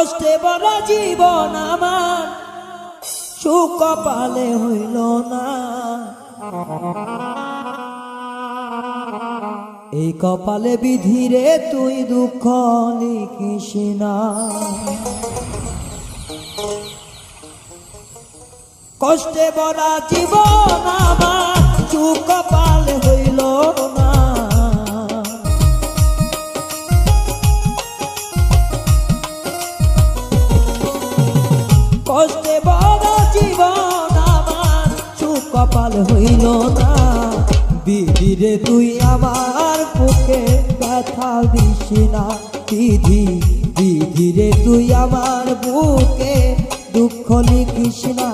কষ্টে ভরা জীবন আমার সুখ কপালে হইল না। এই কপালে বিধিরে তুই দুঃখ লিখিস না। কষ্টে ভরা জীবন আমার সুখ কপালে হইল না। কষ্টে ভরা জীবন আমার সুখ কপাল হইল না। বিধিরে তুই আমার বুকে ব্যথা দিস না। বিধি বিধিরে তুই আমার বুকে দুঃখ লিখিস না।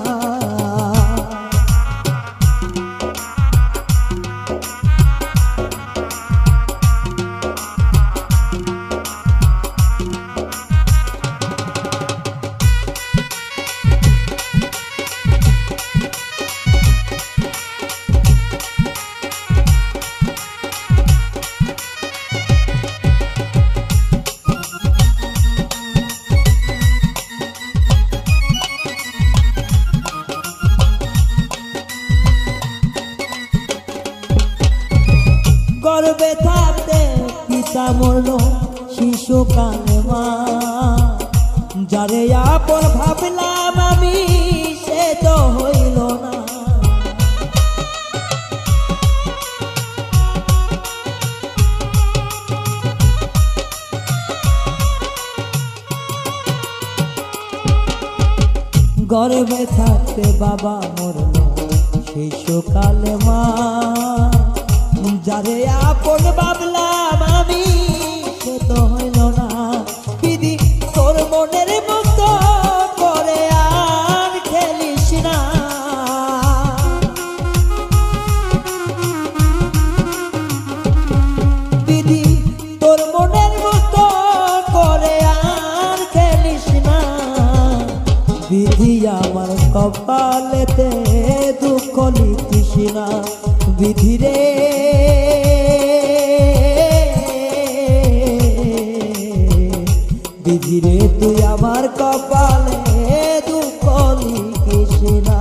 গর্বে থাকতে পিতা মরল শিশুকালে মা। যারে আপন ভাবলাম আমি সে তো হইল না। গর্বে থাকতে বাবা মরল শিশুকালে মা। যারে আপন ভাবলাম আমি সে তো হইল না। বিধি তোর মনের মতো করে আর খেলিস না। বিধি তোর মনের মতো করে আর খেলিস না। বিধি আমার কপালেতে দুঃখ লিখিস না। বিধিরে বিধিরে তুই আমার কপালে দুঃখ লিখিস না।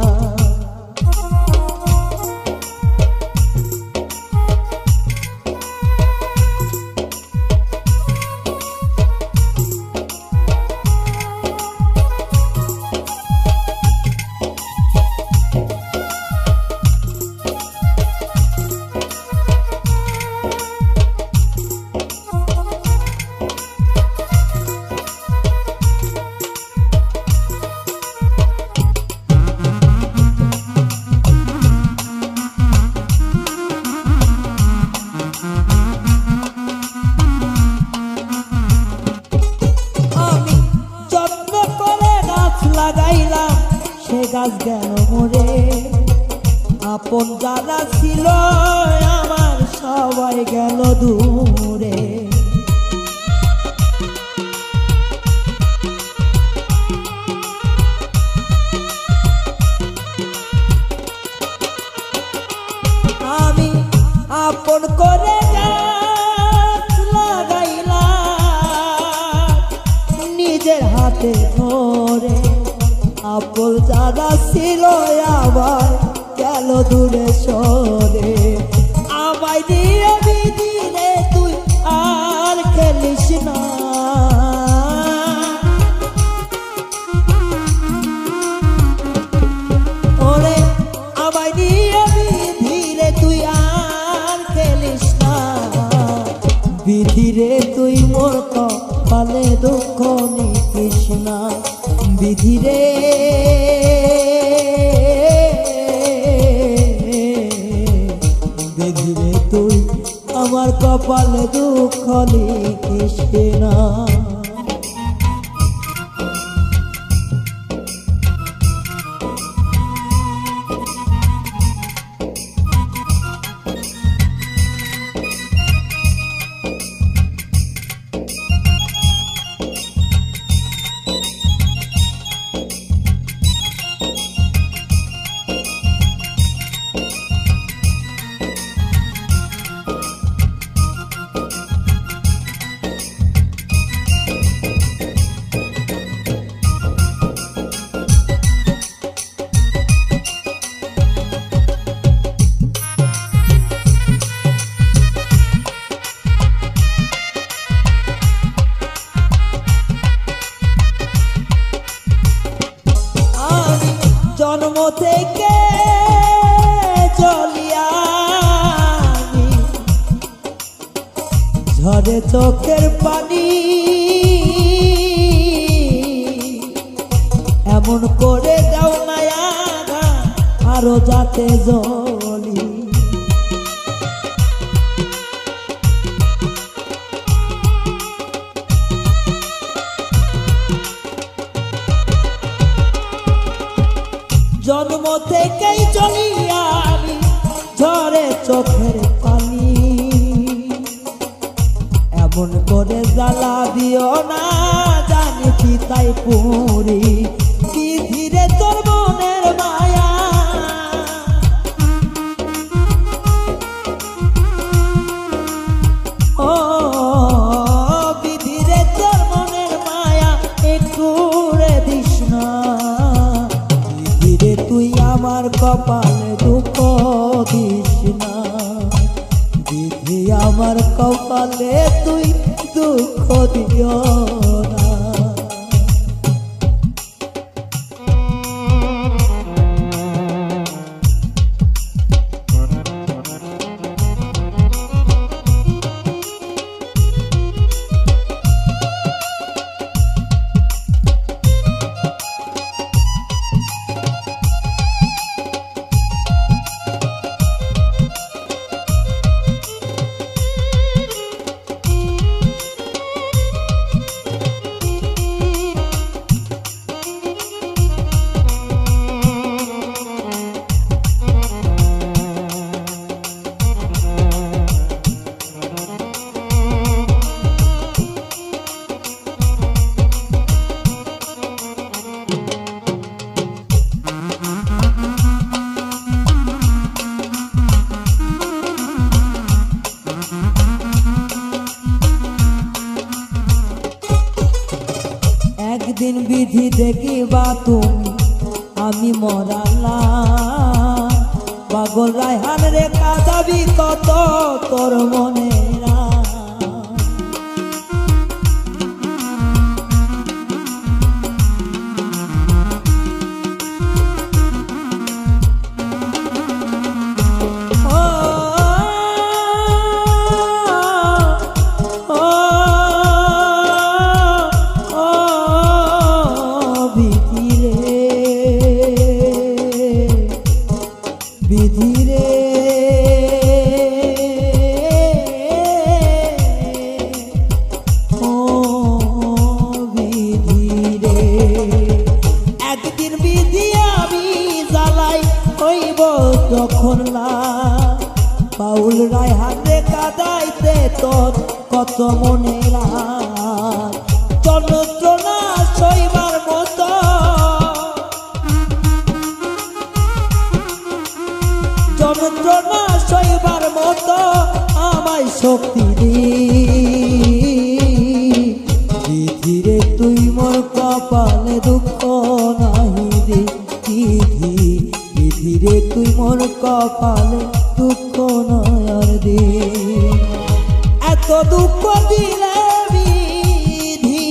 লাগাইলাম সে গাছ গেল মরে। আপন যারা ছিল আমার সবাই গেল দূরে। আমি আপন করে গাছ লাগাইলাম নিজের হাতে ধরে। আপন যারা ছিল আবার গেল দূরে সরে। আমায় দিয়ে বিধিরে তুই আর খেলিস না। ওরে আমায় দিয়ে বিধিরে তুই আর খেলিস না। বিধিরে তুই মোর কপালে দুঃখ লিখিস না। বিধিরে বিধিরে তুই আমার কপালে দুঃখ লিখিস না। জন্ম থেকে চলিয়া আমি, ঝরে চোখের পানি, এমন করে দাও না আরো যাতে জ্বলি। জন্ম থেকেই চলিয়া আমি, ঝরে চোখের পানি, এমন করে জ্বালা দিও না, জানি তাই পুরি ধীরে তোর মনের মায়া। ও বিধিরে তোর মনের মায়া একটু রে দিস না, বিধিরে তুই আমার কপালে দুঃখ দিস না, বিধি আমার কপালে তুই দুঃখ দিও না। একদিন বিধি দেখিবা তুমি আমি মরালা, পাগল রায়হান রে কাঁদাবি কত তোর মনে না। বিধিরে ও বিধিরে, একদিন বিধি আমি জ্বালাই হইব যখন না, বাউল রায়হান রে কাঁদাইতে তোর কত মনে রাত, যন্ত্রণা সইবার মতো যন্ত্রণা সইবার মতো আমায় শক্তি দিধিরে তুই মোর কপালে দুঃখ নাহি দে, দিধিরে তুই মোর কপালে দুঃখ নয়ার দে। এত দুঃখ দিলে বিধি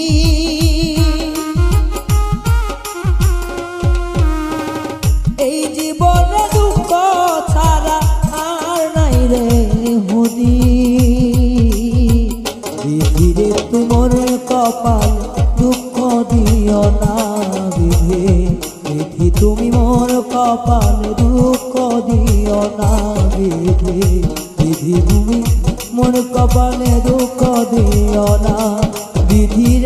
এই জীবনে দুঃখ ছাড়া আর নাই রে মোদি, বিধিরে তোমার কপাল দুঃখ দিও না, বিধি বিধি তুমি মোর কপাল দুঃখ দিও না, বিধি বিধি তুমি মোর কপালে দুঃখ দিও না, বিধিরে